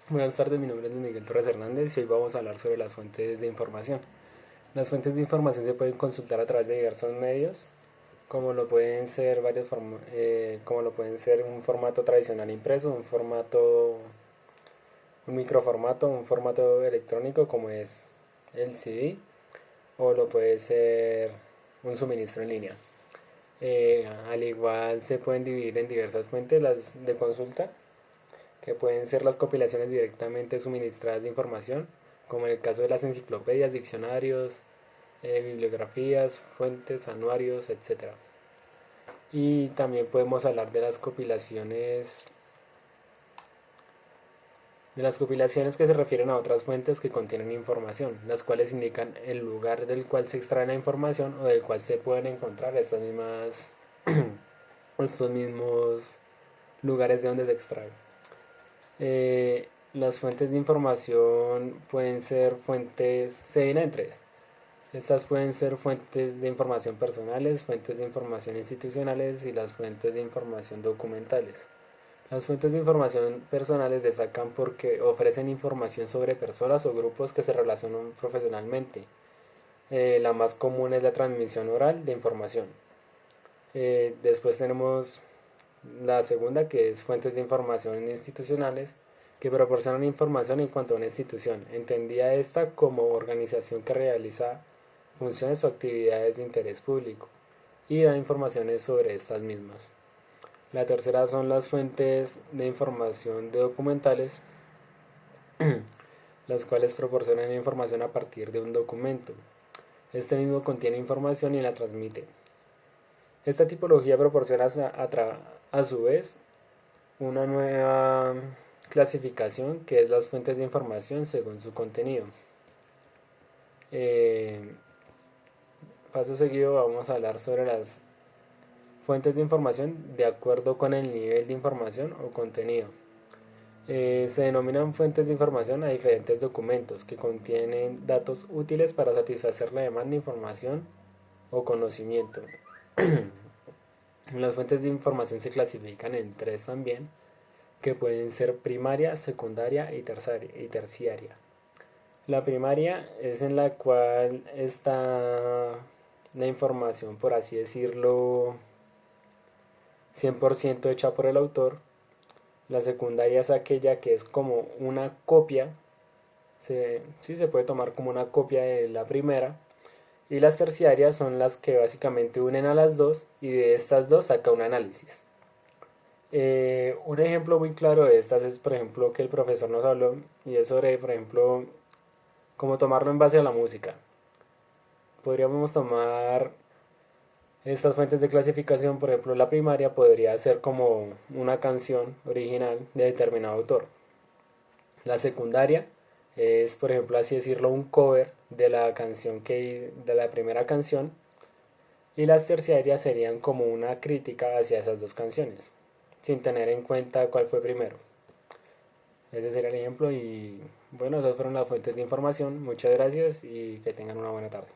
Buenas tardes, mi nombre es Miguel Torres Hernández y hoy vamos a hablar sobre las fuentes de información. Las fuentes de información se pueden consultar a través de diversos medios, como lo pueden ser como lo pueden ser un formato tradicional impreso, un microformato, un formato electrónico como es el CD, o lo puede ser un suministro en línea. Al igual se pueden dividir en diversas fuentes las de consulta, que pueden ser las compilaciones directamente suministradas de información, como en el caso de las enciclopedias, diccionarios, bibliografías, fuentes, anuarios, etcétera. Y también podemos hablar de las compilaciones que se refieren a otras fuentes que contienen información, las cuales indican el lugar del cual se extrae la información o del cual se pueden encontrar estos mismos lugares de donde se extrae. Las fuentes de información se dividen en tres. Estas pueden ser fuentes de información personales, fuentes de información institucionales y las fuentes de información documentales. Las fuentes de información personales destacan porque ofrecen información sobre personas o grupos que se relacionan profesionalmente. La más común es la transmisión oral de información. Después tenemos la segunda, que es fuentes de información institucionales, que proporcionan información en cuanto a una institución, entendida esta como organización que realiza funciones o actividades de interés público y da informaciones sobre estas mismas. La tercera son las fuentes de información de documentales, las cuales proporcionan información a partir de un documento. Este mismo contiene información y la transmite. Esta tipología proporciona a su vez una nueva clasificación, que es las fuentes de información según su contenido. Paso seguido vamos a hablar sobre las fuentes de información de acuerdo con el nivel de información o contenido. Se denominan fuentes de información a diferentes documentos que contienen datos útiles para satisfacer la demanda de información o conocimiento. Las fuentes de información se clasifican en tres también, que pueden ser primaria, secundaria y terciaria. La primaria es en la cual está la información, por así decirlo, 100% hecha por el autor. La secundaria es aquella que es como una copia, sí se puede tomar como una copia de la primera. Y las terciarias son las que básicamente unen a las dos y de estas dos saca un análisis. Un ejemplo muy claro de estas es, por ejemplo, que el profesor nos habló, y es sobre, por ejemplo, cómo tomarlo en base a la música. Podríamos tomar estas fuentes de clasificación. Por ejemplo, la primaria podría ser como una canción original de determinado autor. La secundaria es, por ejemplo, así decirlo, un cover de de la primera canción. Y las terciarias serían como una crítica hacia esas dos canciones, sin tener en cuenta cuál fue primero. Ese sería el ejemplo y bueno, esas fueron las fuentes de información. Muchas gracias y que tengan una buena tarde.